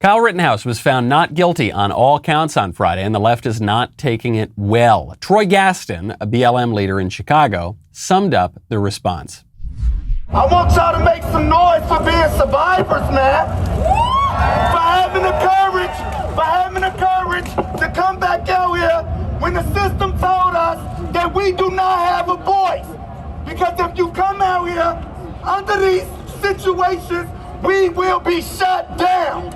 Kyle Rittenhouse was found not guilty on all counts on Friday, and the left is not taking it well. Troy Gaston, a BLM leader in Chicago, summed up the response. I want y'all to make some noise for being survivors, man. For having the courage to come back out here when the system told us that we do not have a voice. Because if you come out here under these situations, we will be shut down.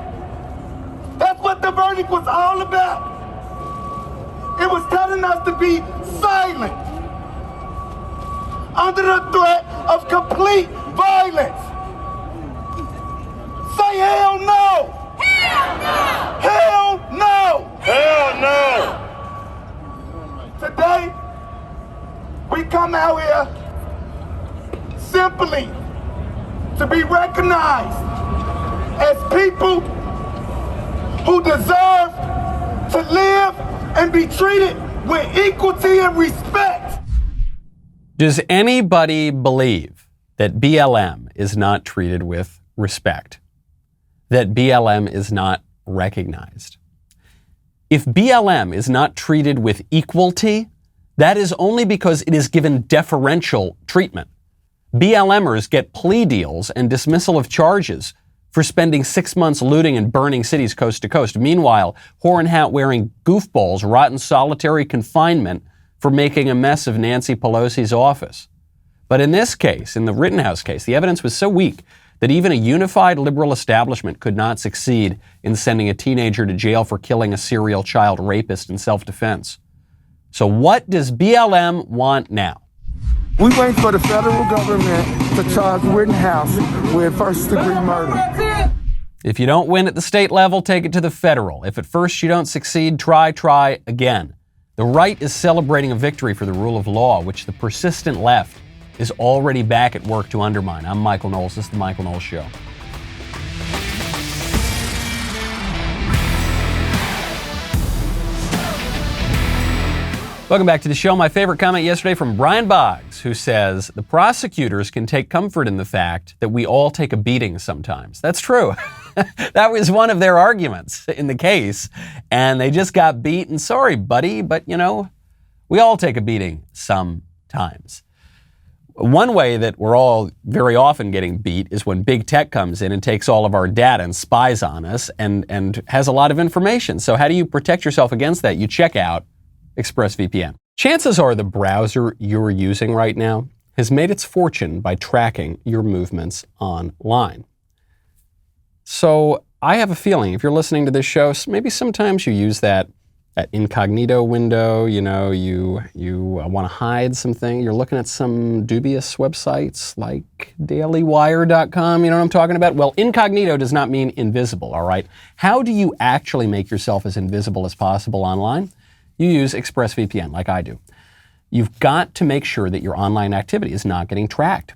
That's what the verdict was all about. It was telling us to be silent under the threat of complete violence. Say hell no! Hell no! Hell no! Hell no! Today, we come out here simply to be recognized as people who deserve to live and be treated with equality and respect. Does anybody believe that BLM is not treated with respect? That BLM is not recognized? If BLM is not treated with equality, that is only because it is given deferential treatment. BLMers get plea deals and dismissal of charges for spending 6 months looting and burning cities coast to coast. Meanwhile, horn hat wearing goofballs rot in solitary confinement for making a mess of Nancy Pelosi's office. But in this case, in the Rittenhouse case, the evidence was so weak that even a unified liberal establishment could not succeed in sending a teenager to jail for killing a serial child rapist in self-defense. So what does BLM want now? We wait for the federal government to charge Rittenhouse with first-degree murder. If you don't win at the state level, take it to the federal. If at first you don't succeed, try again. The right is celebrating a victory for the rule of law, which the persistent left is already back at work to undermine. I'm Michael Knowles. This is The Michael Knowles Show. Welcome back to the show. My favorite comment yesterday from Brian Boggs, who says, the prosecutors can take comfort in the fact that we all take a beating sometimes. That's true. That was one of their arguments in the case. And they just got beaten. Sorry, buddy, but we all take a beating sometimes. One way that we're all very often getting beat is when big tech comes in and takes all of our data and spies on us and has a lot of information. So how do you protect yourself against that? You check out ExpressVPN. Chances are the browser you're using right now has made its fortune by tracking your movements online. So I have a feeling if you're listening to this show, maybe sometimes you use that incognito window, you want to hide something. You're looking at some dubious websites like dailywire.com, you know what I'm talking about? Well, incognito does not mean invisible, all right? How do you actually make yourself as invisible as possible online? You use ExpressVPN like I do. You've got to make sure that your online activity is not getting tracked.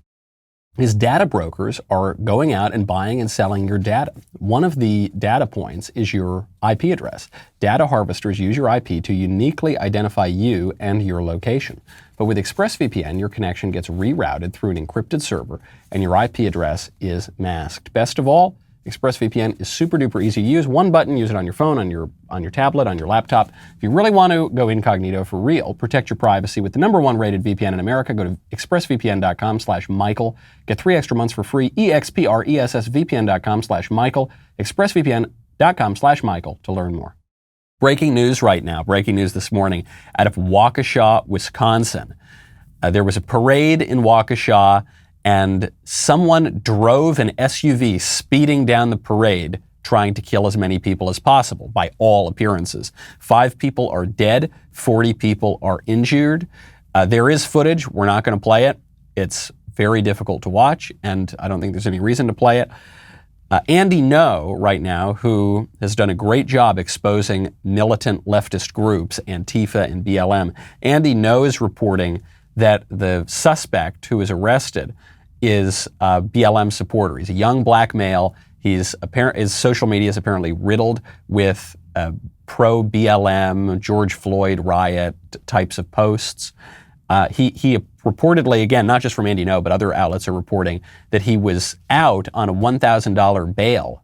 These data brokers are going out and buying and selling your data. One of the data points is your IP address. Data harvesters use your IP to uniquely identify you and your location. But with ExpressVPN, your connection gets rerouted through an encrypted server and your IP address is masked. Best of all, ExpressVPN is super duper easy to use. One button, use it on your phone, on your tablet, on your laptop. If you really want to go incognito for real, protect your privacy with the #1 rated VPN in America, go to expressvpn.com/Michael. Get 3 extra months for free. expressvpn.com/Michael. expressvpn.com/Michael to learn more. Breaking news right now. Breaking news this morning out of Waukesha, Wisconsin. There was a parade in Waukesha, and someone drove an SUV speeding down the parade, trying to kill as many people as possible, by all appearances. 5 people are dead, 40 people are injured. There is footage. We're not going to play it. It's very difficult to watch, and I don't think there's any reason to play it. Andy Ngo, right now, who has done a great job exposing militant leftist groups, Antifa and BLM. Andy Ngo is reporting that the suspect who was arrested is a BLM supporter. He's a young black male. His social media is apparently riddled with pro-BLM, George Floyd riot types of posts. He reportedly, again, not just from Andy Ngo, but other outlets are reporting that he was out on a $1,000 bail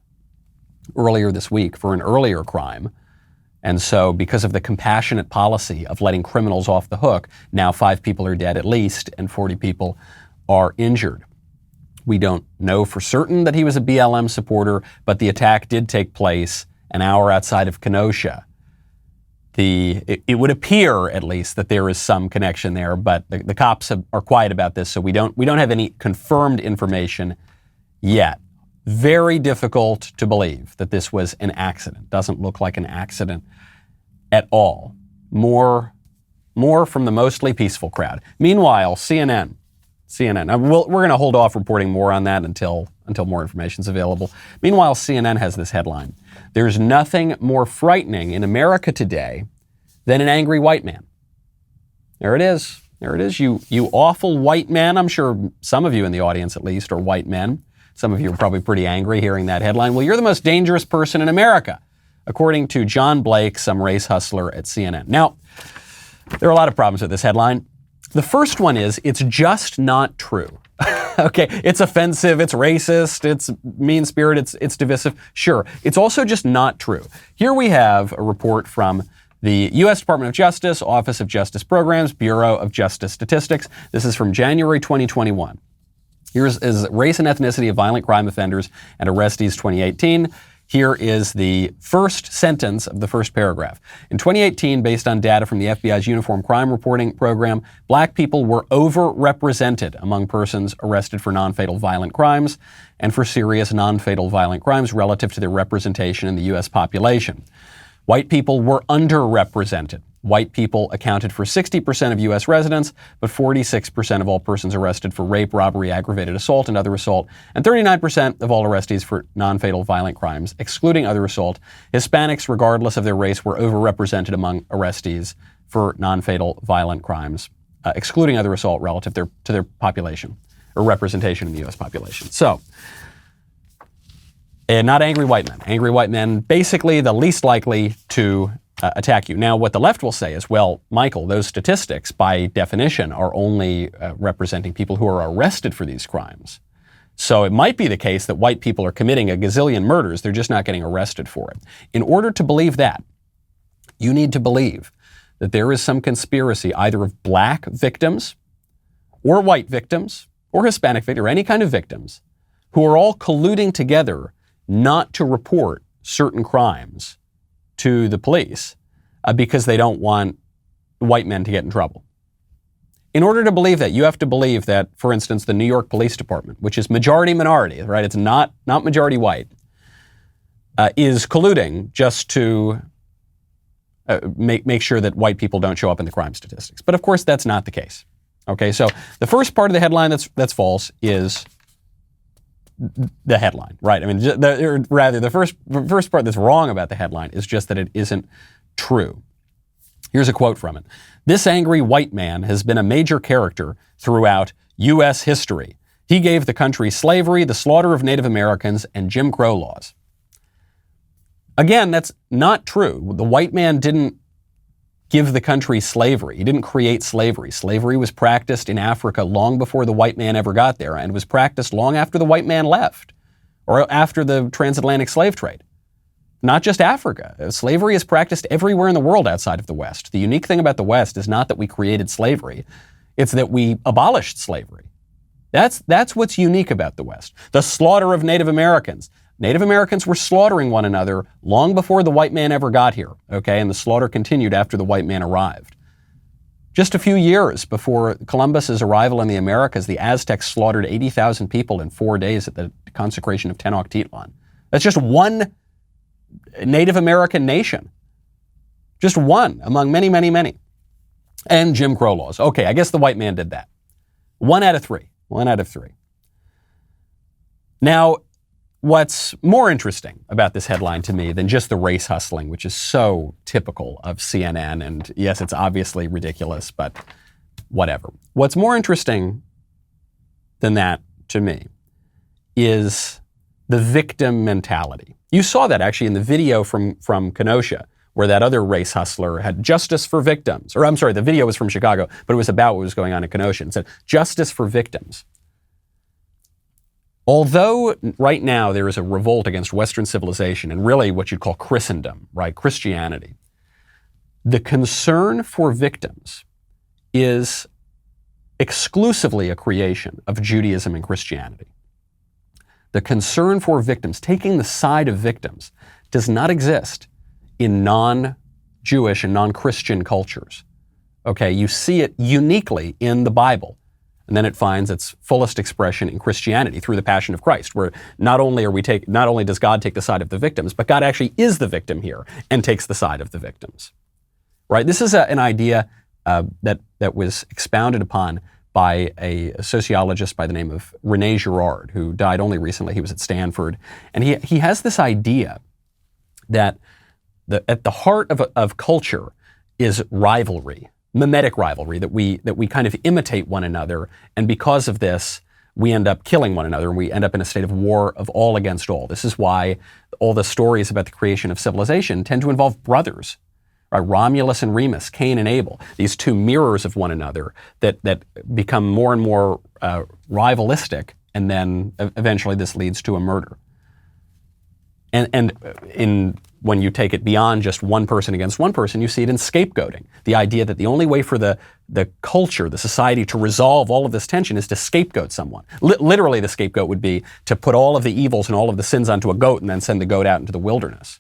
earlier this week for an earlier crime. And so because of the compassionate policy of letting criminals off the hook, now 5 people are dead at least and 40 people are injured. We don't know for certain that he was a BLM supporter, but the attack did take place an hour outside of Kenosha. It would appear, at least, that there is some connection there, but the cops are quiet about this, so we don't have any confirmed information yet. Very difficult to believe that this was an accident. Doesn't look like an accident at all. More from the mostly peaceful crowd. Meanwhile, CNN. Now, we're going to hold off reporting more on that until more information is available. Meanwhile, CNN has this headline: "There's nothing more frightening in America today than an angry white man." There it is. You awful white men. I'm sure some of you in the audience, at least, are white men. Some of you are probably pretty angry hearing that headline. Well, you're the most dangerous person in America, according to John Blake, some race hustler at CNN. Now, there are a lot of problems with this headline. The first one is it's just not true. Okay, it's offensive, it's racist, it's mean-spirited, it's divisive. Sure, it's also just not true. Here we have a report from the U.S. Department of Justice, Office of Justice Programs, Bureau of Justice Statistics. This is from January 2021. Here's Race and Ethnicity of Violent Crime Offenders and Arrestees 2018. Here is the first sentence of the first paragraph. In 2018, based on data from the FBI's Uniform Crime Reporting Program, black people were overrepresented among persons arrested for non-fatal violent crimes and for serious non-fatal violent crimes relative to their representation in the U.S. population. White people were underrepresented. White people accounted for 60% of U.S. residents, but 46% of all persons arrested for rape, robbery, aggravated assault, and other assault, and 39% of all arrestees for non-fatal violent crimes, excluding other assault. Hispanics, regardless of their race, were overrepresented among arrestees for non-fatal violent crimes, excluding other assault relative to their population, or representation in the U.S. population. So, not angry white men. Angry white men, basically the least likely to attack you. Now, what the left will say is, well, Michael, those statistics, by definition, are only representing people who are arrested for these crimes. So it might be the case that white people are committing a gazillion murders, they're just not getting arrested for it. In order to believe that, you need to believe that there is some conspiracy either of black victims or white victims or Hispanic victims or any kind of victims who are all colluding together not to report certain crimes to the police because they don't want white men to get in trouble. In order to believe that, you have to believe that, for instance, the New York Police Department, which is majority minority, right? It's not majority white, is colluding just to make sure that white people don't show up in the crime statistics. But of course, that's not the case. Okay, so the first part of the headline that's false is the headline, right? I mean, the first part that's wrong about the headline is just that it isn't true. Here's a quote from it. "This angry white man has been a major character throughout U.S. history. He gave the country slavery, the slaughter of Native Americans, and Jim Crow laws." Again, that's not true. The white man didn't give the country slavery. He didn't create slavery. Slavery was practiced in Africa long before the white man ever got there, and was practiced long after the white man left, or after the transatlantic slave trade. Not just Africa. Slavery is practiced everywhere in the world outside of the West. The unique thing about the West is not that we created slavery, it's that we abolished slavery. That's what's unique about the West. The slaughter of Native Americans. Native Americans were slaughtering one another long before the white man ever got here, okay? And the slaughter continued after the white man arrived. Just a few years before Columbus's arrival in the Americas, the Aztecs slaughtered 80,000 people in 4 days at the consecration of Tenochtitlan. That's just one Native American nation. Just one among many, many, many. And Jim Crow laws. Okay, I guess the white man did that. 1 out of 3. 1 out of 3. Now, what's more interesting about this headline to me than just the race hustling, which is so typical of CNN, and yes, it's obviously ridiculous, but whatever. What's more interesting than that to me is the victim mentality. You saw that actually in the video from Kenosha, where that other race hustler had justice for victims. Or I'm sorry, the video was from Chicago, but it was about what was going on in Kenosha and said, justice for victims. Although right now there is a revolt against Western civilization and really what you'd call Christendom, right, Christianity, the concern for victims is exclusively a creation of Judaism and Christianity. The concern for victims, taking the side of victims, does not exist in non-Jewish and non-Christian cultures. Okay, you see it uniquely in the Bible. And then it finds its fullest expression in Christianity through the Passion of Christ, where not only does God take the side of the victims, but God actually is the victim here and takes the side of the victims. Right? This is an idea that was expounded upon by a sociologist by the name of René Girard, who died only recently. He was at Stanford, and he has this idea that at the heart of culture is rivalry. Mimetic rivalry, that we kind of imitate one another, and because of this, we end up killing one another, and we end up in a state of war of all against all. This is why all the stories about the creation of civilization tend to involve brothers, right? Romulus and Remus, Cain and Abel, these two mirrors of one another that become more and more rivalistic, and then eventually this leads to a murder. And when you take it beyond just one person against one person, you see it in scapegoating. The idea that the only way for the culture, the society to resolve all of this tension is to scapegoat someone. Literally, the scapegoat would be to put all of the evils and all of the sins onto a goat and then send the goat out into the wilderness.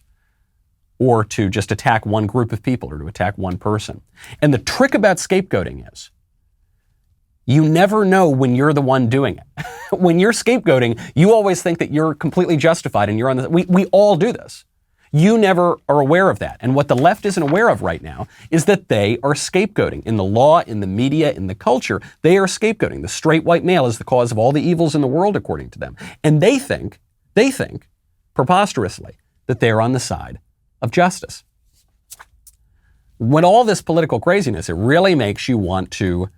Or to just attack one group of people or to attack one person. And the trick about scapegoating is you never know when you're the one doing it. When you're scapegoating, you always think that you're completely justified and you're on the... We all do this. You never are aware of that. And what the left isn't aware of right now is that they are scapegoating. In the law, in the media, in the culture, they are scapegoating. The straight white male is the cause of all the evils in the world, according to them. And they think, preposterously, that they are on the side of justice. When all this political craziness, it really makes you want to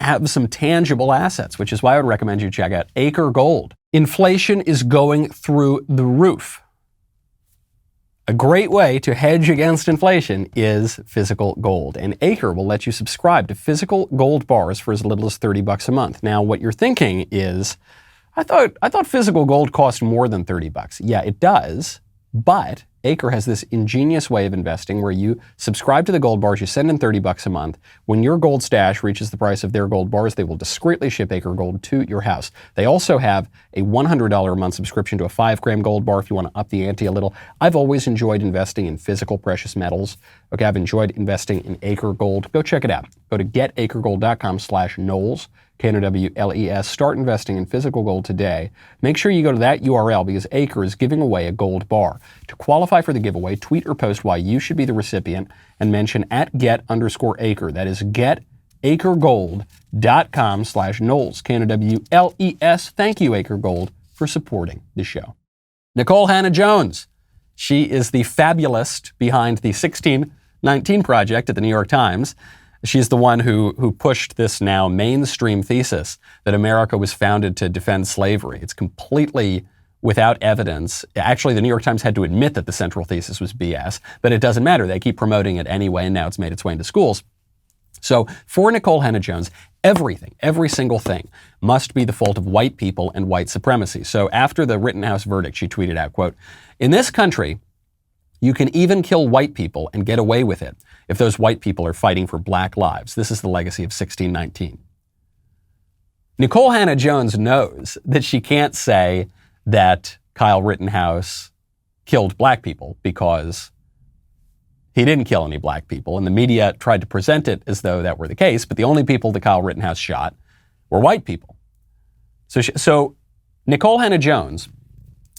have some tangible assets, which is why I would recommend you check out Acre Gold. Inflation is going through the roof. A great way to hedge against inflation is physical gold, and Acre will let you subscribe to physical gold bars for as little as $30 a month. Now, what you're thinking is, I thought physical gold cost more than $30. Yeah, it does, but Acre has this ingenious way of investing where you subscribe to the gold bars, you send in $30 a month. When your gold stash reaches the price of their gold bars, they will discreetly ship Acre Gold to your house. They also have a $100 a month subscription to a 5-gram gold bar if you want to up the ante a little. I've always enjoyed investing in physical precious metals. Okay, I've enjoyed investing in Acre Gold. Go check it out. Go to getacregold.com/Knowles. Knowles. Start investing in physical gold today. Make sure you go to that URL because Acre is giving away a gold bar. To qualify for the giveaway, tweet or post why you should be the recipient and mention @get_Acre. That is getacregold.com/Knowles. Knowles. Thank you, Acre Gold, for supporting the show. Nikole Hannah-Jones. She is the fabulist behind the 1619 Project at the New York Times. She's the one who pushed this now mainstream thesis that America was founded to defend slavery. It's completely without evidence. Actually, the New York Times had to admit that the central thesis was BS, but it doesn't matter. They keep promoting it anyway, and now it's made its way into schools. So for Nikole Hannah-Jones, everything, every single thing must be the fault of white people and white supremacy. So after the Rittenhouse verdict, she tweeted out, quote, "In this country, you can even kill white people and get away with it if those white people are fighting for black lives. This is the legacy of 1619. Nikole Hannah-Jones knows that she can't say that Kyle Rittenhouse killed black people because he didn't kill any black people. And the media tried to present it as though that were the case, but the only people that Kyle Rittenhouse shot were white people. So Nikole Hannah-Jones,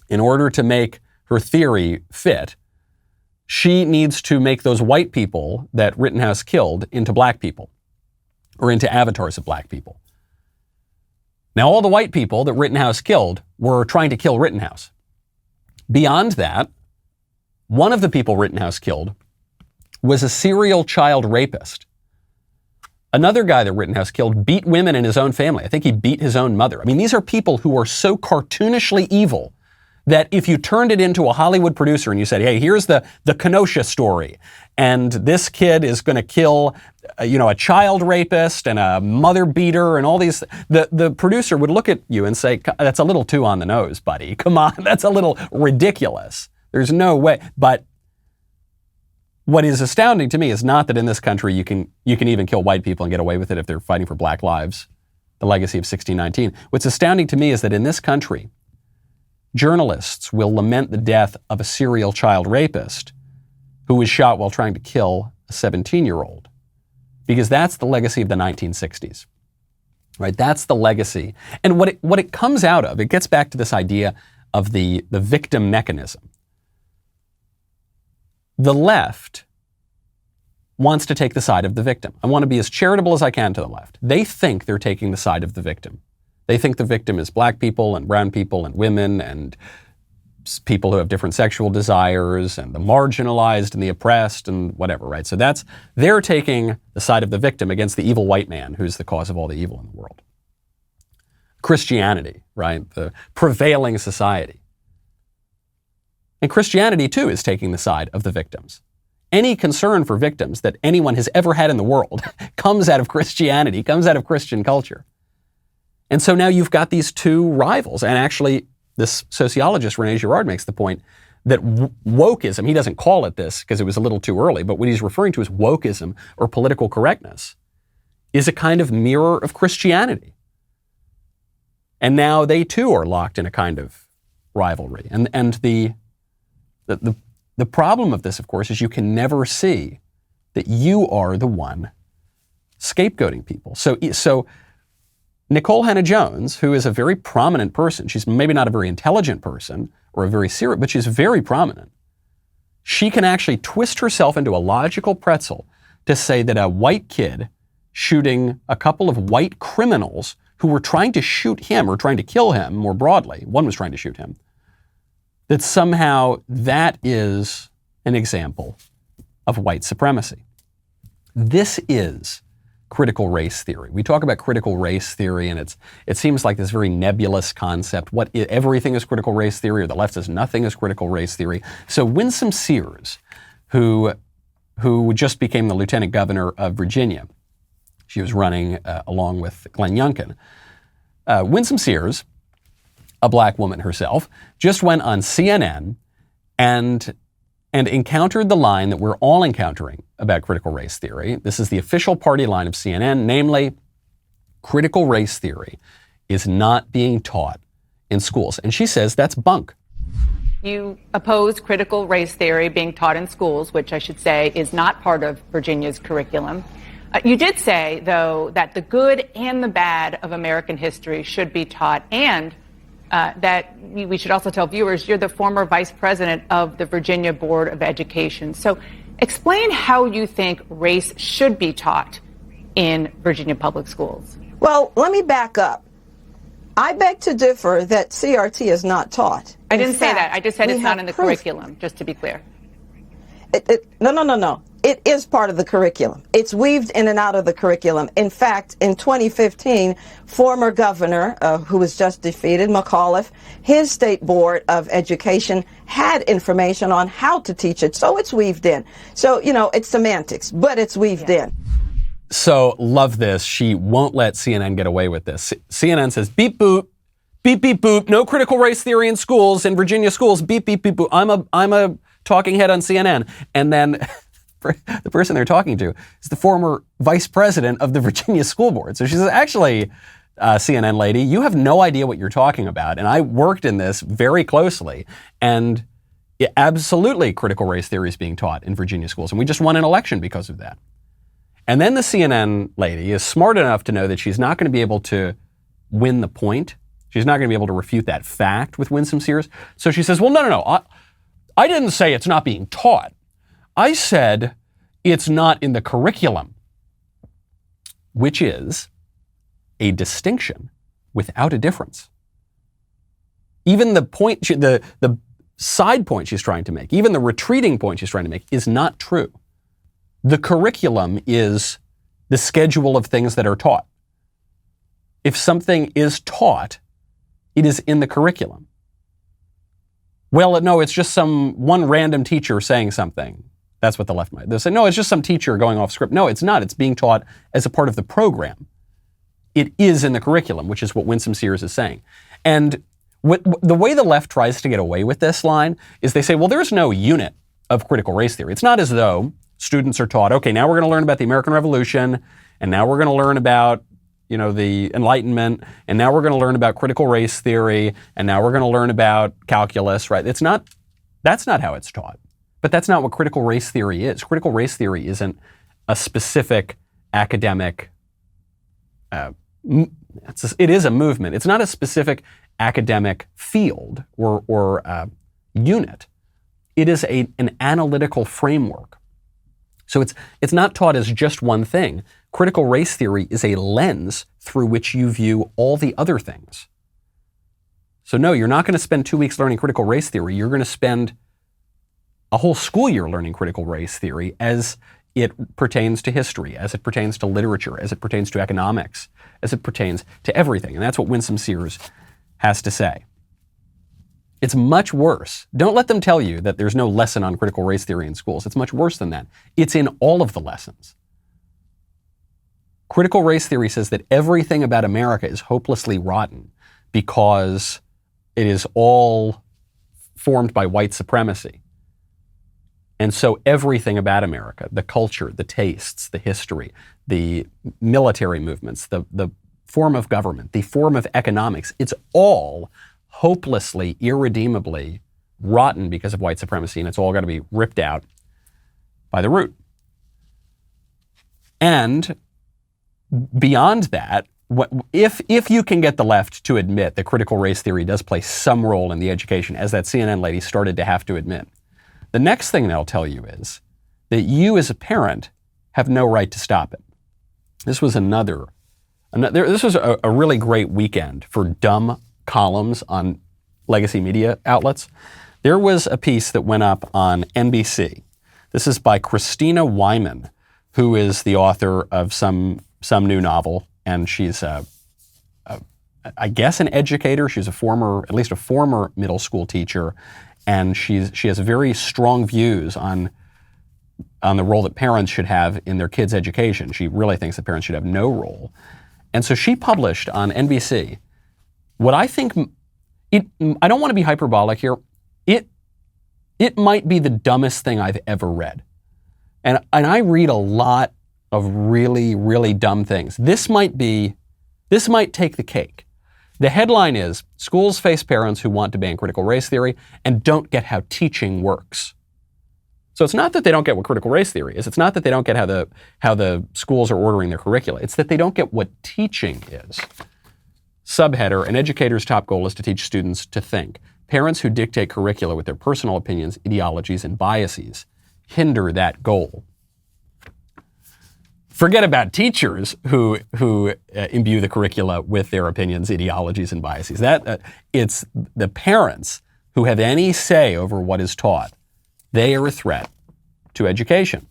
in order to make her theory fit, she needs to make those white people that Rittenhouse killed into black people or into avatars of black people. Now, all the white people that Rittenhouse killed were trying to kill Rittenhouse. Beyond that, one of the people Rittenhouse killed was a serial child rapist. Another guy that Rittenhouse killed beat women in his own family. I think he beat his own mother. I mean, these are people who are so cartoonishly evil That if you turned it into a Hollywood producer and you said, hey, here's the Kenosha story, and this kid is going to kill, a child rapist and a mother beater and all these, the producer would look at you and say, that's a little too on the nose, buddy. Come on, that's a little ridiculous. There's no way. But what is astounding to me is not that in this country you can even kill white people and get away with it if they're fighting for black lives, the legacy of 1619. What's astounding to me is that in this country, journalists will lament the death of a serial child rapist who was shot while trying to kill a 17-year-old, because that's the legacy of the 1960s, right? That's the legacy. And what it comes out of, it gets back to this idea of the victim mechanism. The left wants to take the side of the victim. I want to be as charitable as I can to the left. They think they're taking the side of the victim. They think the victim is black people and brown people and women and people who have different sexual desires and the marginalized and the oppressed and whatever, right? So they're taking the side of the victim against the evil white man who's the cause of all the evil in the world. Christianity, right? The prevailing society. And Christianity, too, is taking the side of the victims. Any concern for victims that anyone has ever had in the world comes out of Christianity, comes out of Christian culture. And so now you've got these two rivals. And actually, this sociologist, René Girard, makes the point that wokeism, he doesn't call it this because it was a little too early, but what he's referring to as wokeism or political correctness is a kind of mirror of Christianity. And now they too are locked in a kind of rivalry. And the problem of this, of course, is you can never see that you are the one scapegoating people. So Nicole Hannah-Jones, who is a very prominent person, she's maybe not a very intelligent person or a very serious, but she's very prominent. She can actually twist herself into a logical pretzel to say that a white kid shooting a couple of white criminals who were trying to shoot him or trying to kill him more broadly, one was trying to shoot him, that somehow that is an example of white supremacy. This is critical race theory. We talk about critical race theory, and it seems like this very nebulous concept. Everything is critical race theory, or the left says nothing is critical race theory. So Winsome Sears, who just became the lieutenant governor of Virginia, she was running along with Glenn Youngkin. Winsome Sears, a black woman herself, just went on CNN and encountered the line that we're all encountering about critical race theory. This is the official party line of CNN, namely, critical race theory is not being taught in schools. And she says that's bunk. You oppose critical race theory being taught in schools, which I should say is not part of Virginia's curriculum. You did say, though, that the good and the bad of American history should be taught, and that we should also tell viewers you're the former vice president of the Virginia Board of Education. So explain how you think race should be taught in Virginia public schools. Well, let me back up. I beg to differ that CRT is not taught. I didn't say that. I just said it's not in the curriculum, just to be clear. No. It is part of the curriculum. It's weaved in and out of the curriculum. In fact, in 2015, former governor, who was just defeated, McAuliffe, his state board of education had information on how to teach it. So it's weaved in. So, it's semantics, but it's weaved in. So love this. She won't let CNN get away with this. CNN says, beep, boop, beep, beep, boop. No critical race theory in schools, in Virginia schools. Beep, beep, beep, boop. I'm a talking head on CNN. And then the person they're talking to is the former vice president of the Virginia School Board. So she says, actually, CNN lady, you have no idea what you're talking about. And I worked in this very closely. And absolutely critical race theory is being taught in Virginia schools. And we just won an election because of that. And then the CNN lady is smart enough to know that she's not going to be able to win the point. She's not going to be able to refute that fact with Winsome Sears. So she says, well, no. I didn't say it's not being taught. I said it's not in the curriculum, which is a distinction without a difference. Even the point, the side point she's trying to make, even the retreating point she's trying to make is not true. The curriculum is the schedule of things that are taught. If something is taught, it is in the curriculum. Well, no, it's just one random teacher saying something. That's what the left might. They'll say, no, it's just some teacher going off script. No, it's not. It's being taught as a part of the program. It is in the curriculum, which is what Winsome Sears is saying. And the way the left tries to get away with this line is they say, well, there's no unit of critical race theory. It's not as though students are taught, okay, now we're going to learn about the American Revolution, and now we're going to learn about, the Enlightenment, and now we're going to learn about critical race theory, and now we're going to learn about calculus, right? That's not how it's taught. But that's not what critical race theory is. Critical race theory isn't a specific academic, it is a movement. It's not a specific academic field or unit. It is an analytical framework. So it's not taught as just one thing. Critical race theory is a lens through which you view all the other things. So no, you're not going to spend 2 weeks learning critical race theory. You're going to spend a whole school year learning critical race theory as it pertains to history, as it pertains to literature, as it pertains to economics, as it pertains to everything. And that's what Winsome Sears has to say. It's much worse. Don't let them tell you that there's no lesson on critical race theory in schools. It's much worse than that. It's in all of the lessons. Critical race theory says that everything about America is hopelessly rotten because it is all formed by white supremacy. And so everything about America, the culture, the tastes, the history, the military movements, the form of government, the form of economics, it's all hopelessly, irredeemably rotten because of white supremacy, and it's all got to be ripped out by the root. And beyond that, if you can get the left to admit that critical race theory does play some role in the education, as that CNN lady started to have to admit, the next thing they'll tell you is that you as a parent have no right to stop it. This was this was a really great weekend for dumb columns on legacy media outlets. There was a piece that went up on NBC. This is by Christina Wyman, who is the author of some new novel, and she's I guess an educator. She's at least a former middle school teacher, and she has very strong views on the role that parents should have in their kids' education. She really thinks that parents should have no role. And so she published on NBC what I think, I don't want to be hyperbolic here, it might be the dumbest thing I've ever read. And I read a lot of really, really dumb things. This might take the cake. The headline is, schools face parents who want to ban critical race theory and don't get how teaching works. So it's not that they don't get what critical race theory is. It's not that they don't get how the schools are ordering their curricula. It's that they don't get what teaching is. Subheader, an educator's top goal is to teach students to think. Parents who dictate curricula with their personal opinions, ideologies, and biases hinder that goal. Forget about teachers who imbue the curricula with their opinions, ideologies, and biases. It's the parents who have any say over what is taught. They are a threat to education.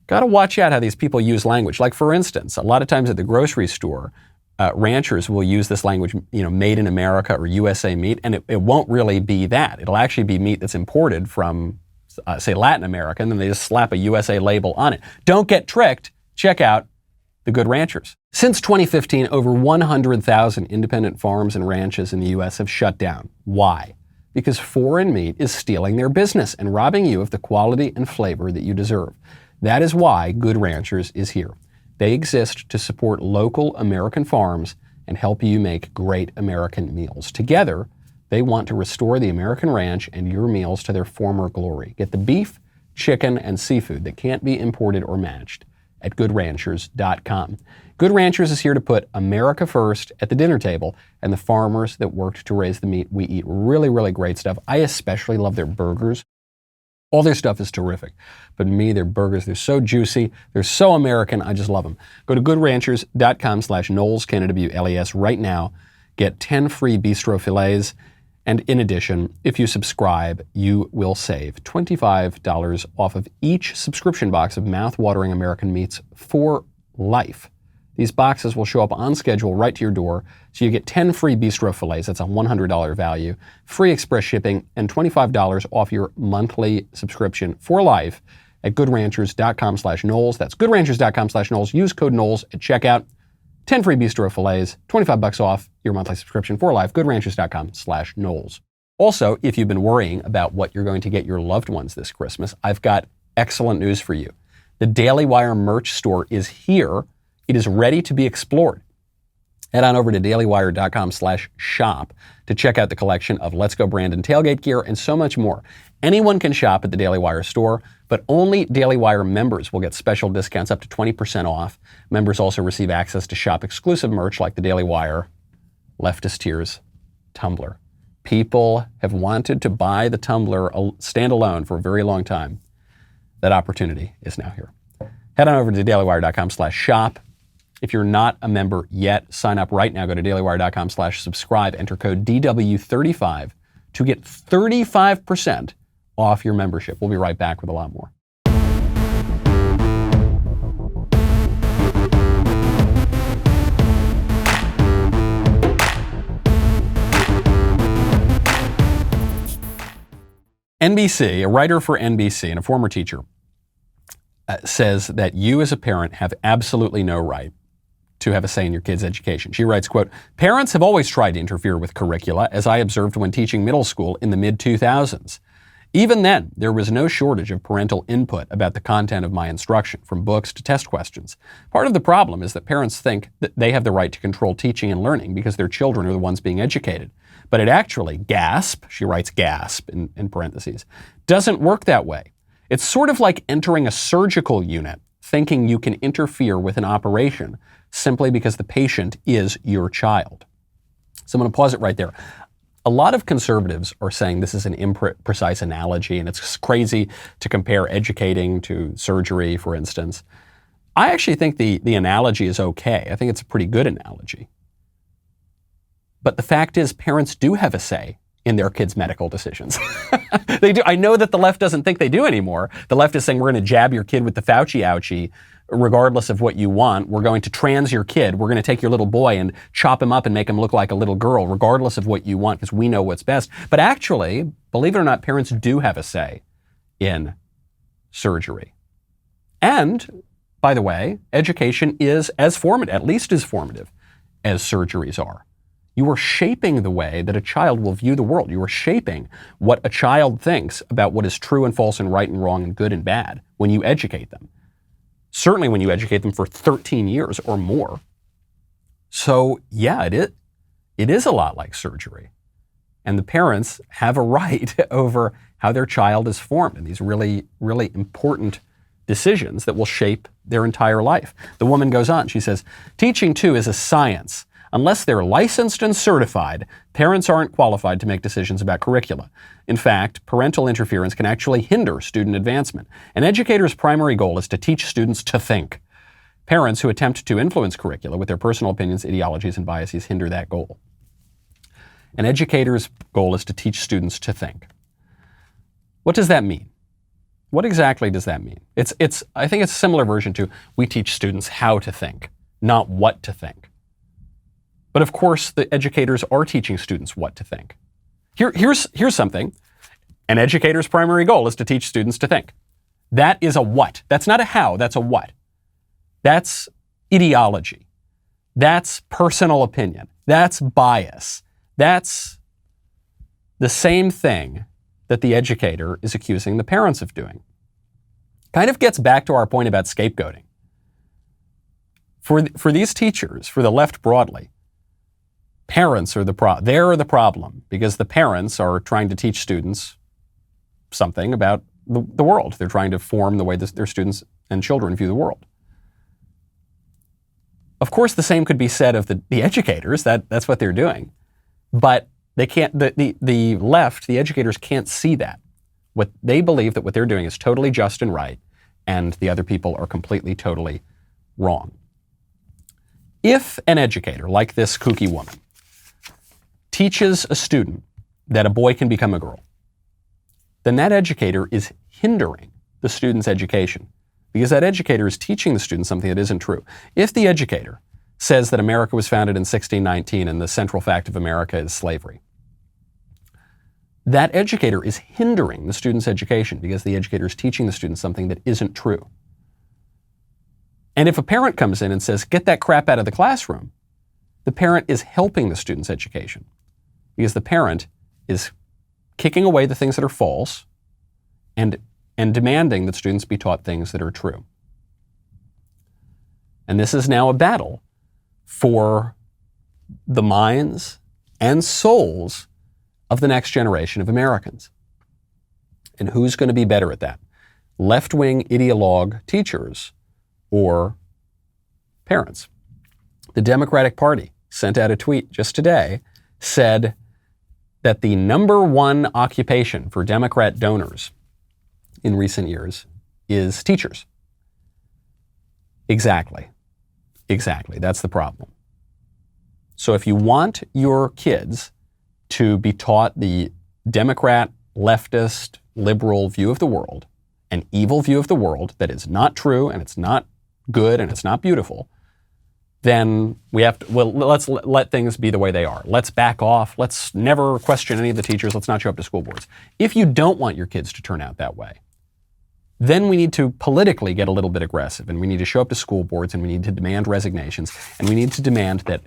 Got to watch out how these people use language. Like, for instance, a lot of times at the grocery store, ranchers will use this language, made in America or USA meat, and it won't really be that. It'll actually be meat that's imported from, say, Latin America, and then they just slap a USA label on it. Don't get tricked. Check out the Good Ranchers. Since 2015, over 100,000 independent farms and ranches in the U.S. have shut down. Why? Because foreign meat is stealing their business and robbing you of the quality and flavor that you deserve. That is why Good Ranchers is here. They exist to support local American farms and help you make great American meals. Together, they want to restore the American ranch and your meals to their former glory. Get the beef, chicken, and seafood that can't be imported or matched at goodranchers.com. Good Ranchers is here to put America first at the dinner table and the farmers that worked to raise the meat we eat. Really, really great stuff. I especially love their burgers. All their stuff is terrific. But me, their burgers, they're so juicy. They're so American. I just love them. Go to goodranchers.com/Knowles, K-N-W-L-E-S right now. Get 10 free bistro fillets. And in addition, if you subscribe, you will save $25 off of each subscription box of mouth-watering American meats for life. These boxes will show up on schedule right to your door, so you get 10 free bistro fillets, that's a $100 value, free express shipping, and $25 off your monthly subscription for life at goodranchers.com/Knowles. That's goodranchers.com/Knowles. Use code Knowles at checkout. 10 free bistro fillets, $25 off your monthly subscription for life, goodranchers.com/Knowles. Also, if you've been worrying about what you're going to get your loved ones this Christmas, I've got excellent news for you. The Daily Wire merch store is here. It is ready to be explored. Head on over to dailywire.com/shop to check out the collection of Let's Go Brandon tailgate gear and so much more. Anyone can shop at the Daily Wire store, but only Daily Wire members will get special discounts up to 20% off. Members also receive access to shop exclusive merch like the Daily Wire Leftist Tears tumbler. People have wanted to buy the tumbler standalone for a very long time. That opportunity is now here. Head on over to dailywire.com/shop. If you're not a member yet, sign up right now. Go to dailywire.com/subscribe. Enter code DW35 to get 35% off your membership. We'll be right back with a lot more. NBC, a writer for NBC and a former teacher, says that you as a parent have absolutely no right to have a say in your kid's education. She writes, quote, "Parents have always tried to interfere with curricula, as I observed when teaching middle school in the mid-2000s. Even then, there was no shortage of parental input about the content of my instruction, from books to test questions. Part of the problem is that parents think that they have the right to control teaching and learning because their children are the ones being educated. But it actually, gasp," she writes gasp in parentheses, "doesn't work that way. It's sort of like entering a surgical unit thinking you can interfere with an operation simply because the patient is your child." So I'm going to pause it right there. A lot of conservatives are saying this is an imprecise analogy and it's crazy to compare educating to surgery, for instance. I actually think the analogy is okay. I think it's a pretty good analogy. But the fact is, parents do have a say in their kids' medical decisions. They do. I know that the left doesn't think they do anymore. The left is saying, we're going to jab your kid with the Fauci ouchie, regardless of what you want. We're going to trans your kid. We're going to take your little boy and chop him up and make him look like a little girl, regardless of what you want, because we know what's best. But actually, believe it or not, parents do have a say in surgery. And, by the way, education is as formative, at least as formative, as surgeries are. You are shaping the way that a child will view the world. You are shaping what a child thinks about what is true and false and right and wrong and good and bad when you educate them. Certainly when you educate them for 13 years or more. So yeah, it is a lot like surgery. And the parents have a right over how their child is formed in these really, really important decisions that will shape their entire life. The woman goes on, she says, "Teaching too is a science. Unless they're licensed and certified, parents aren't qualified to make decisions about curricula. In fact, parental interference can actually hinder student advancement. An educator's primary goal is to teach students to think. Parents who attempt to influence curricula with their personal opinions, ideologies, and biases hinder that goal." An educator's goal is to teach students to think. What does that mean? What exactly does that mean? I think it's a similar version to we teach students how to think, not what to think. But of course, the educators are teaching students what to think. Here's something. An educator's primary goal is to teach students to think. That is a what. That's not a how, that's a what. That's ideology. That's personal opinion. That's bias. That's the same thing that the educator is accusing the parents of doing. Kind of gets back to our point about scapegoating. For these teachers, for the left broadly, parents are they're the problem because the parents are trying to teach students something about the world. They're trying to form the way their students and children view the world. Of course, the same could be said of the educators. That's what they're doing. But they can't, the left, the educators can't see that. What they believe that what they're doing is totally just and right, and the other people are completely, totally wrong. If an educator, like this kooky woman, teaches a student that a boy can become a girl, then that educator is hindering the student's education because that educator is teaching the student something that isn't true. If the educator says that America was founded in 1619 and the central fact of America is slavery. That educator is hindering the student's education because the educator is teaching the student something that isn't true. And if a parent comes in and says, get that crap out of the classroom, the parent is helping the student's education because the parent is kicking away the things that are false and demanding that students be taught things that are true. And this is now a battle for the minds and souls of the next generation of Americans. And who's going to be better at that? Left-wing ideologue teachers or parents? The Democratic Party sent out a tweet just today, said that the number one occupation for Democrat donors in recent years is teachers. Exactly. That's the problem. So if you want your kids to be taught the Democrat, leftist, liberal view of the world, an evil view of the world that is not true and it's not good and it's not beautiful, then we have to, let's let things be the way they are. Let's back off. Let's never question any of the teachers. Let's not show up to school boards. If you don't want your kids to turn out that way, then we need to politically get a little bit aggressive, and we need to show up to school boards, and we need to demand resignations, and we need to demand that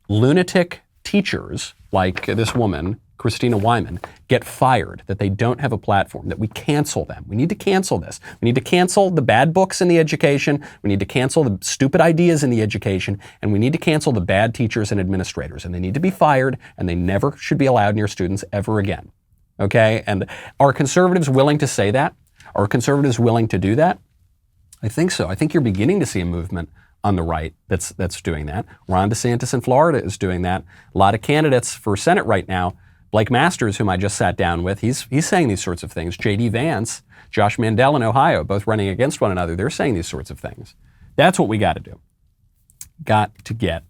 lunatic teachers like this woman, Christina Wyman, get fired, that they don't have a platform, that we cancel them. We need to cancel this. We need to cancel the bad books in the education. We need to cancel the stupid ideas in the education, and we need to cancel the bad teachers and administrators, and they need to be fired, and they never should be allowed near students ever again. Okay? And are conservatives willing to say that? Are conservatives willing to do that? I think so. I think you're beginning to see a movement on the right that's doing that. Ron DeSantis in Florida is doing that. A lot of candidates for Senate right now, Blake Masters, whom I just sat down with, he's saying these sorts of things. J.D. Vance, Josh Mandel in Ohio, both running against one another, they're saying these sorts of things. That's what we got to do. Got to get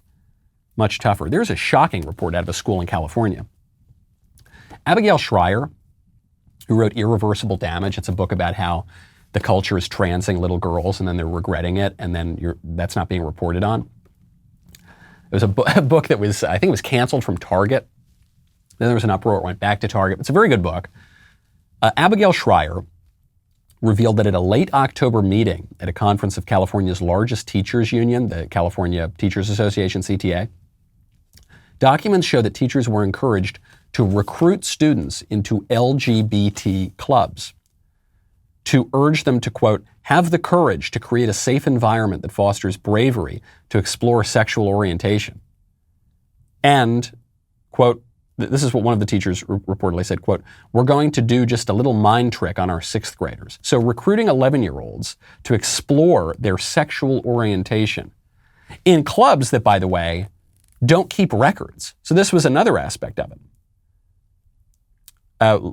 much tougher. There's a shocking report out of a school in California. Abigail Schreier, who wrote Irreversible Damage. It's a book about how the culture is transing little girls and then they're regretting it and then that's not being reported on. It was a book that was, I think it was canceled from Target. Then there was an uproar, it went back to Target. It's a very good book. Abigail Schreier revealed that at a late October meeting at a conference of California's largest teachers union, the California Teachers Association, CTA, documents show that teachers were encouraged to recruit students into LGBT clubs, to urge them to, quote, have the courage to create a safe environment that fosters bravery to explore sexual orientation. And, quote, this is what one of the teachers reportedly said, quote, we're going to do just a little mind trick on our 6th graders. So recruiting 11-year-olds to explore their sexual orientation in clubs that, by the way, don't keep records. So this was another aspect of it.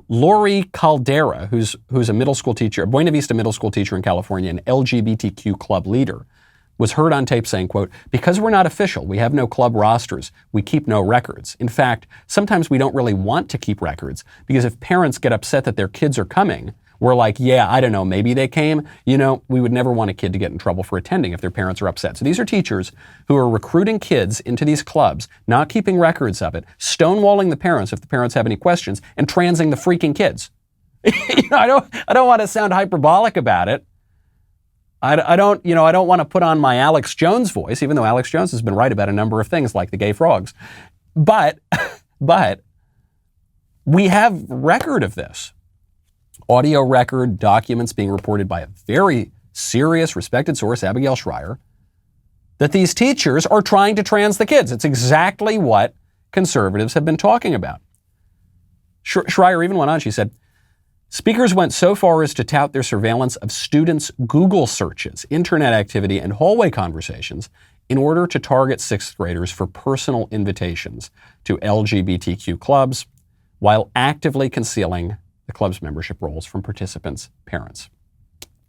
Lori Caldera, who's a middle school teacher, a Buena Vista middle school teacher in California, an LGBTQ club leader, was heard on tape saying, quote, because we're not official, we have no club rosters, we keep no records. In fact, sometimes we don't really want to keep records because if parents get upset that their kids are coming, we're like, yeah, I don't know, maybe they came. You know, we would never want a kid to get in trouble for attending if their parents are upset. So these are teachers who are recruiting kids into these clubs, not keeping records of it, stonewalling the parents if the parents have any questions, and transing the freaking kids. I don't want to sound hyperbolic about it. I don't want to put on my Alex Jones voice, even though Alex Jones has been right about a number of things like the gay frogs. But we have record of this. Audio record, documents being reported by a very serious, respected source, Abigail Schreier, that these teachers are trying to trans the kids. It's exactly what conservatives have been talking about. Schreier even went on, she said, speakers went so far as to tout their surveillance of students' Google searches, internet activity, and hallway conversations in order to target 6th graders for personal invitations to LGBTQ clubs while actively concealing the club's membership rolls from participants' parents.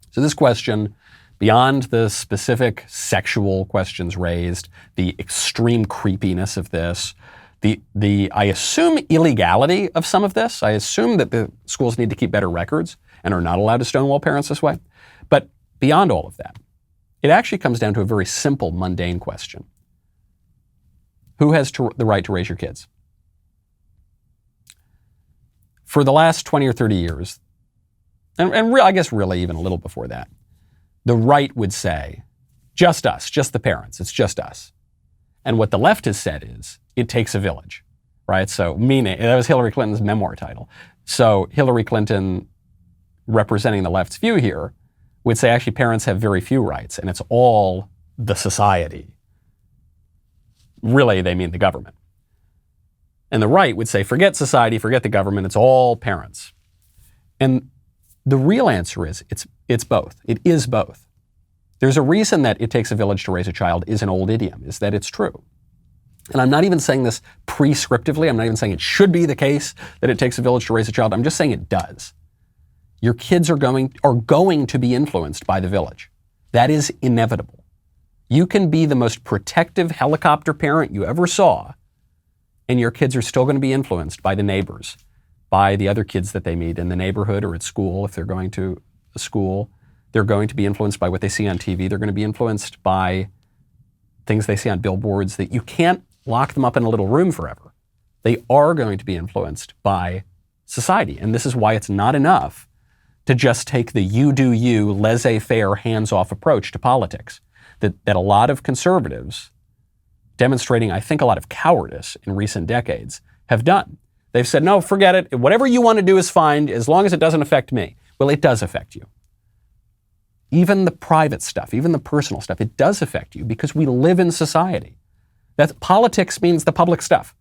So this question, beyond the specific sexual questions raised, the extreme creepiness of this, the I assume illegality of some of this, I assume that the schools need to keep better records and are not allowed to stonewall parents this way. But beyond all of that, it actually comes down to a very simple, mundane question. Who has the right to raise your kids? For the last 20 or 30 years, and I guess really even a little before that, the right would say, just us, just the parents, it's just us. And what the left has said is, it takes a village, right? So meaning, that was Hillary Clinton's memoir title. So Hillary Clinton, representing the left's view here, would say actually parents have very few rights and it's all the society. Really, they mean the government. And the right would say, forget society, forget the government, it's all parents. And the real answer is, it's both. It is both. There's a reason that it takes a village to raise a child is an old idiom, is that it's true. And I'm not even saying this prescriptively. I'm not even saying it should be the case that it takes a village to raise a child. I'm just saying it does. Your kids are going to be influenced by the village. That is inevitable. You can be the most protective helicopter parent you ever saw, and your kids are still going to be influenced by the neighbors, by the other kids that they meet in the neighborhood or at school. If they're going to a school, they're going to be influenced by what they see on TV. They're going to be influenced by things they see on billboards. That you can't lock them up in a little room forever. They are going to be influenced by society. And this is why it's not enough to just take the you do you, laissez-faire, hands-off approach to politics that a lot of conservatives, demonstrating, I think, a lot of cowardice in recent decades, have done. They've said, no, forget it. Whatever you want to do is fine as long as it doesn't affect me. Well, it does affect you. Even the private stuff, even the personal stuff, it does affect you because we live in society. Politics means the public stuff,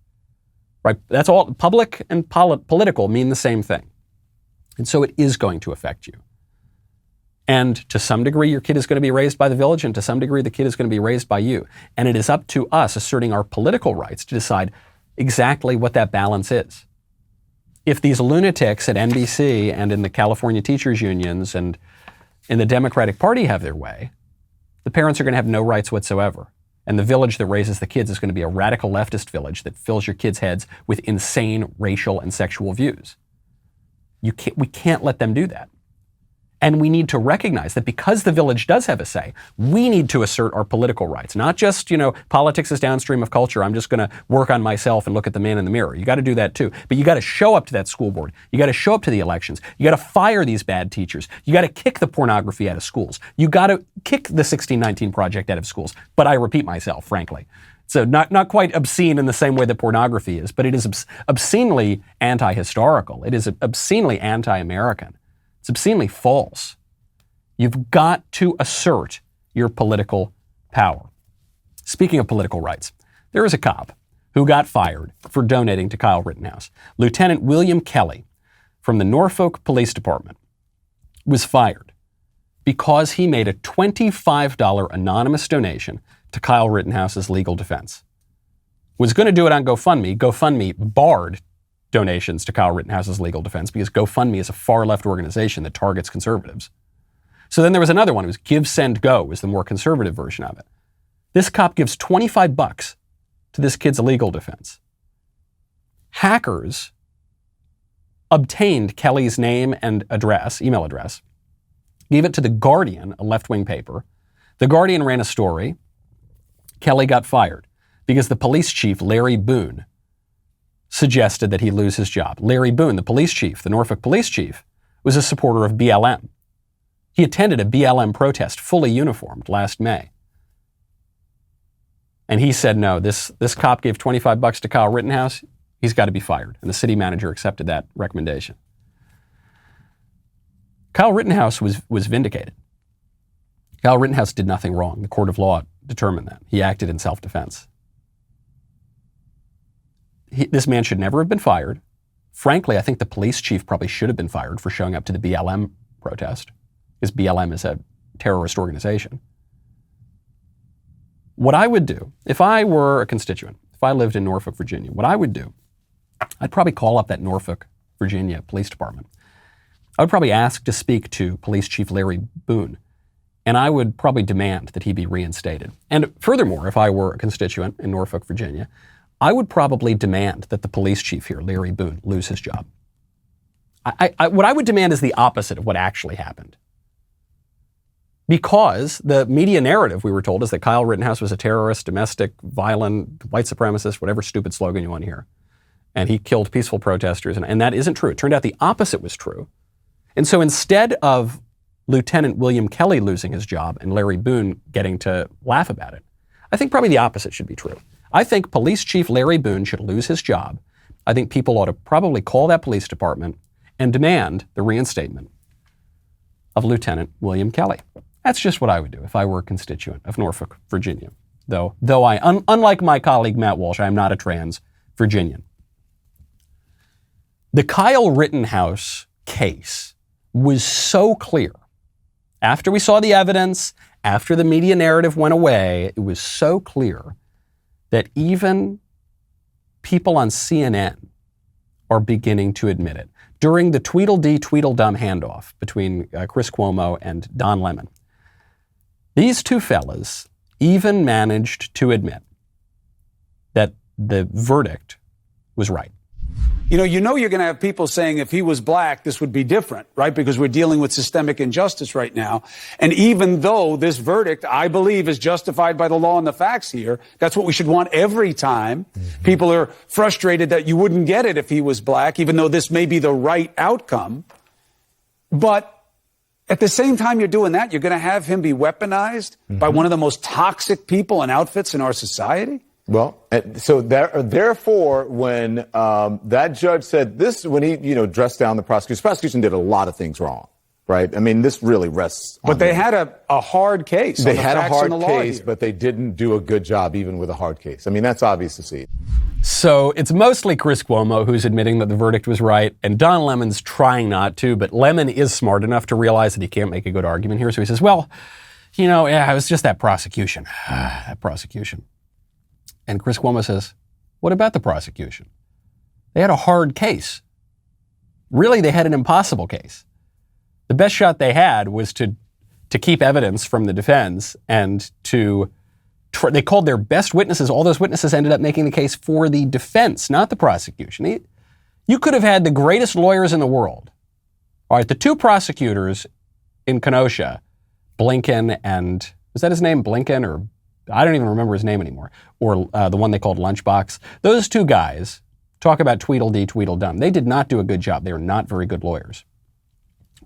right? That's all. Public and political mean the same thing. And so it is going to affect you. And to some degree, your kid is going to be raised by the village, and to some degree, the kid is going to be raised by you. And it is up to us asserting our political rights to decide exactly what that balance is. If these lunatics at NBC and in the California teachers unions and in the Democratic Party have their way, the parents are going to have no rights whatsoever. And the village that raises the kids is going to be a radical leftist village that fills your kids' heads with insane racial and sexual views. We can't let them do that. And we need to recognize that because the village does have a say, we need to assert our political rights. Not just, politics is downstream of culture. I'm just going to work on myself and look at the man in the mirror. You got to do that too. But you got to show up to that school board. You got to show up to the elections. You got to fire these bad teachers. You got to kick the pornography out of schools. You got to kick the 1619 Project out of schools. But I repeat myself, frankly. So not quite obscene in the same way that pornography is, but it is obscenely anti-historical. It is obscenely anti-American. It's obscenely false. You've got to assert your political power. Speaking of political rights, there is a cop who got fired for donating to Kyle Rittenhouse. Lieutenant William Kelly from the Norfolk Police Department was fired because he made a $25 anonymous donation to Kyle Rittenhouse's legal defense. Was going to do it on GoFundMe. GoFundMe barred donations to Kyle Rittenhouse's legal defense because GoFundMe is a far-left organization that targets conservatives. So then there was another one. It was Give, Send, Go was the more conservative version of it. This cop gives $25 to this kid's legal defense. Hackers obtained Kelly's name and address, email address, gave it to The Guardian, a left-wing paper. The Guardian ran a story. Kelly got fired because the police chief, Larry Boone, suggested that he lose his job. Larry Boone, the police chief, the Norfolk police chief, was a supporter of BLM. He attended a BLM protest fully uniformed last May. And he said, no, this cop gave $25 to Kyle Rittenhouse, he's got to be fired. And the city manager accepted that recommendation. Kyle Rittenhouse was vindicated. Kyle Rittenhouse did nothing wrong. The court of law determined that. He acted in self-defense. This man should never have been fired. Frankly, I think the police chief probably should have been fired for showing up to the BLM protest, because BLM is a terrorist organization. What I would do, if I were a constituent, if I lived in Norfolk, Virginia, what I would do, I'd probably call up that Norfolk, Virginia Police Department. I would probably ask to speak to Police Chief Larry Boone, and I would probably demand that he be reinstated. And furthermore, if I were a constituent in Norfolk, Virginia, I would probably demand that the police chief here, Larry Boone, lose his job. What I would demand is the opposite of what actually happened. Because the media narrative, we were told, is that Kyle Rittenhouse was a terrorist, domestic, violent, white supremacist, whatever stupid slogan you want to hear. And he killed peaceful protesters. And that isn't true. It turned out the opposite was true. And so instead of Lieutenant William Kelly losing his job and Larry Boone getting to laugh about it, I think probably the opposite should be true. I think Police Chief Larry Boone should lose his job. I think people ought to probably call that police department and demand the reinstatement of Lieutenant William Kelly. That's just what I would do if I were a constituent of Norfolk, Virginia. Though unlike my colleague Matt Walsh, I am not a trans Virginian. The Kyle Rittenhouse case was so clear. After we saw the evidence, after the media narrative went away, it was so clear that even people on CNN are beginning to admit it. During the Tweedledee Tweedledum handoff between Chris Cuomo and Don Lemon, these two fellas even managed to admit that the verdict was right. You know you're going to have people saying if he was black, this would be different, right? Because we're dealing with systemic injustice right now. And even though this verdict, I believe, is justified by the law and the facts here, that's what we should want every time. People are frustrated that you wouldn't get it if he was black, even though this may be the right outcome. But at the same time you're doing that, you're going to have him be weaponized by one of the most toxic people and outfits in our society? Well, so therefore, when that judge said this, when he, dressed down the prosecution did a lot of things wrong, right? I mean, this really rests on But they them. had a hard case. They had a hard case, here. but they didn't do a good job even with a hard case. I mean, that's obvious to see. So it's mostly Chris Cuomo who's admitting that the verdict was right, and Don Lemon's trying not to, but Lemon is smart enough to realize that he can't make a good argument here. So he says, well, it was just that prosecution. That prosecution. And Chris Cuomo says, what about the prosecution? They had a hard case. Really, they had an impossible case. The best shot they had was to keep evidence from the defense and they called their best witnesses. All those witnesses ended up making the case for the defense, not the prosecution. You could have had the greatest lawyers in the world. All right, the two prosecutors in Kenosha, Blinken and, was that his name, Blinken, or I don't even remember his name anymore, or the one they called Lunchbox. Those two guys, talk about Tweedledee, Tweedledum. They did not do a good job. They were not very good lawyers.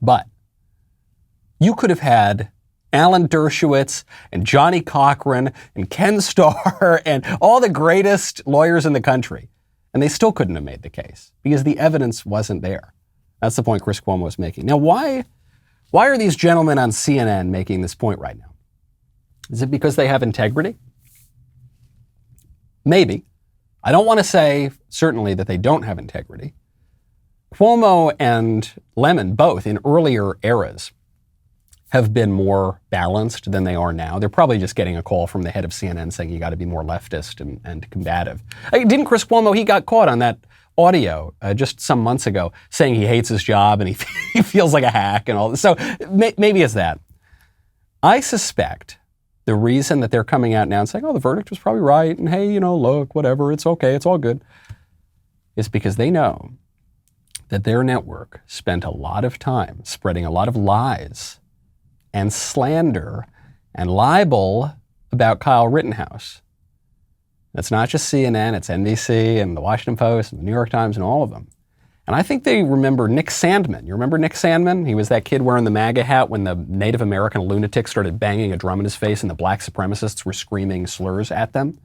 But you could have had Alan Dershowitz and Johnny Cochran and Ken Starr and all the greatest lawyers in the country, and they still couldn't have made the case because the evidence wasn't there. That's the point Chris Cuomo was making. Now, why are these gentlemen on CNN making this point right now? Is it because they have integrity? Maybe. I don't want to say certainly that they don't have integrity. Cuomo and Lemon, both in earlier eras, have been more balanced than they are now. They're probably just getting a call from the head of CNN saying you got to be more leftist and combative. Didn't Chris Cuomo, he got caught on that audio just some months ago saying he hates his job and he feels like a hack and all this. So maybe it's that. I suspect the reason that they're coming out now and saying, the verdict was probably right, and hey, look, whatever, it's okay, it's all good, is because they know that their network spent a lot of time spreading a lot of lies and slander and libel about Kyle Rittenhouse. It's not just CNN, it's NBC and the Washington Post and the New York Times and all of them. And I think they remember Nick Sandmann. You remember Nick Sandmann? He was that kid wearing the MAGA hat when the Native American lunatic started banging a drum in his face and the black supremacists were screaming slurs at them.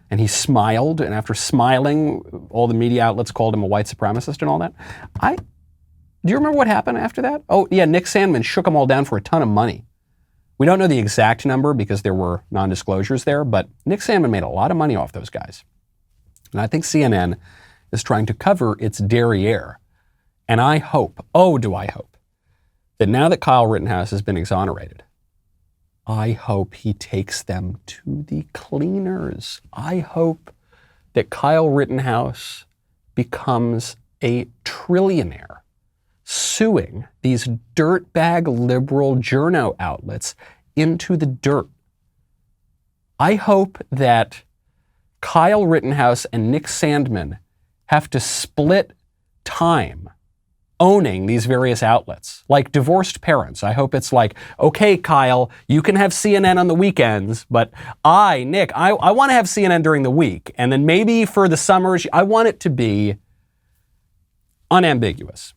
And he smiled, and after smiling, all the media outlets called him a white supremacist and all that. Do you remember what happened after that? Oh, yeah, Nick Sandmann shook them all down for a ton of money. We don't know the exact number because there were non-disclosures there, but Nick Sandmann made a lot of money off those guys. And I think CNN is trying to cover its derriere. And I hope, do I hope, that now that Kyle Rittenhouse has been exonerated, I hope he takes them to the cleaners. I hope that Kyle Rittenhouse becomes a trillionaire suing these dirtbag liberal journo outlets into the dirt. I hope that Kyle Rittenhouse and Nick Sandmann have to split time owning these various outlets, like divorced parents. I hope it's like, okay, Kyle, you can have CNN on the weekends, but Nick, I want to have CNN during the week. And then maybe for the summers, I want it to be unambiguous.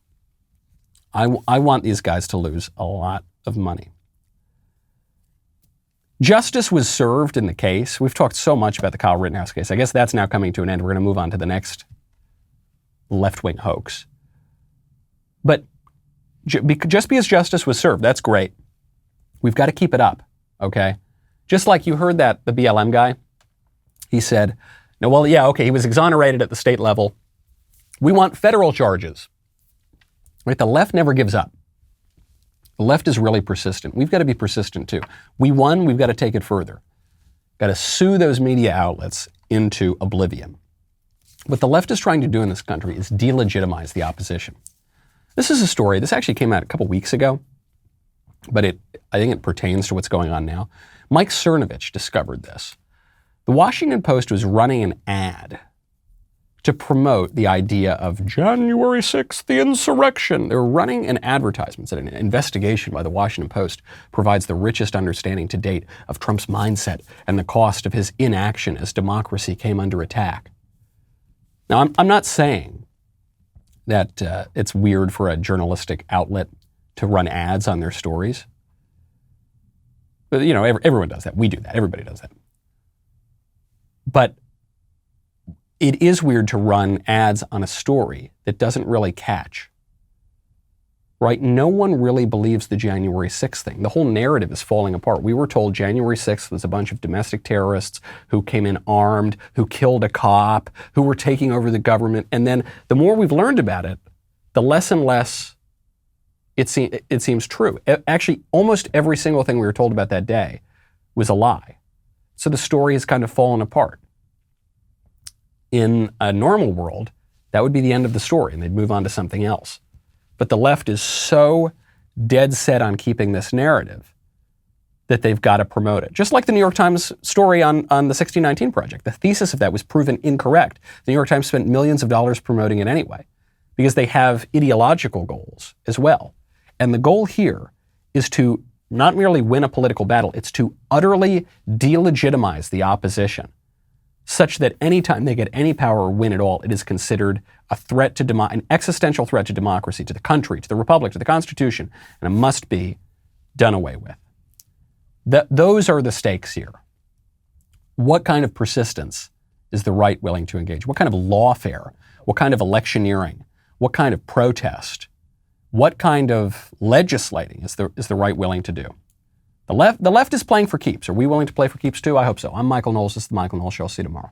I want these guys to lose a lot of money. Justice was served in the case. We've talked so much about the Kyle Rittenhouse case. I guess that's now coming to an end. We're going to move on to the next left-wing hoax. But just because justice was served, that's great. We've got to keep it up, okay? Just like you heard that, the BLM guy, he said, no, well, yeah, okay, he was exonerated at the state level. We want federal charges. Right? The left never gives up. The left is really persistent. We've got to be persistent too. We won, we've got to take it further. Got to sue those media outlets into oblivion. What the left is trying to do in this country is delegitimize the opposition. This is a story, this actually came out a couple weeks ago, but I think it pertains to what's going on now. Mike Cernovich discovered this. The Washington Post was running an ad to promote the idea of January 6th, the insurrection. They were running an advertisement that an investigation by the Washington Post provides the richest understanding to date of Trump's mindset and the cost of his inaction as democracy came under attack. Now, I'm not saying that it's weird for a journalistic outlet to run ads on their stories. But, you know, everyone does that. We do that. Everybody does that. But it is weird to run ads on a story that doesn't really catch. Right? No one really believes the January 6th thing. The whole narrative is falling apart. We were told January 6th was a bunch of domestic terrorists who came in armed, who killed a cop, who were taking over the government. And then the more we've learned about it, the less and less it seems true. Actually, almost every single thing we were told about that day was a lie. So the story has kind of fallen apart. In a normal world, that would be the end of the story and they'd move on to something else. But the left is so dead set on keeping this narrative that they've got to promote it. Just like the New York Times story on the 1619 Project. The thesis of that was proven incorrect. The New York Times spent millions of dollars promoting it anyway because they have ideological goals as well. And the goal here is to not merely win a political battle, it's to utterly delegitimize the opposition such that anytime they get any power or win at all, it is considered a threat to an existential threat to democracy, to the country, to the republic, to the Constitution, and it must be done away with. Those are the stakes here. What kind of persistence is the right willing to engage? What kind of lawfare? What kind of electioneering? What kind of protest? What kind of legislating is the right willing to do? The left is playing for keeps. Are we willing to play for keeps too? I hope so. I'm Michael Knowles. This is The Michael Knowles Show. I'll see you tomorrow.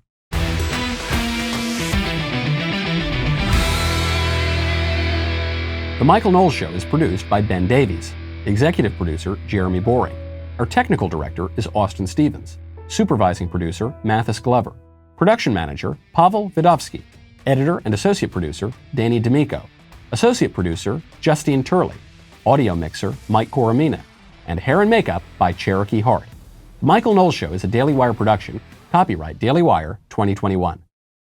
The Michael Knowles Show is produced by Ben Davies. Executive producer, Jeremy Boring. Our technical director is Austin Stevens. Supervising producer, Mathis Glover. Production manager, Pavel Vidovsky. Editor and associate producer, Danny D'Amico. Associate producer, Justine Turley. Audio mixer, Mike Coromina. And hair and makeup by Cherokee Hart. The Michael Knowles Show is a Daily Wire production. Copyright Daily Wire 2021.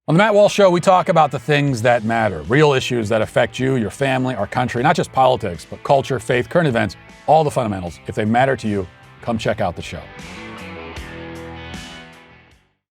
On the Matt Walsh Show, we talk about the things that matter, real issues that affect you, your family, our country, not just politics, but culture, faith, current events, all the fundamentals. If they matter to you, come check out the show.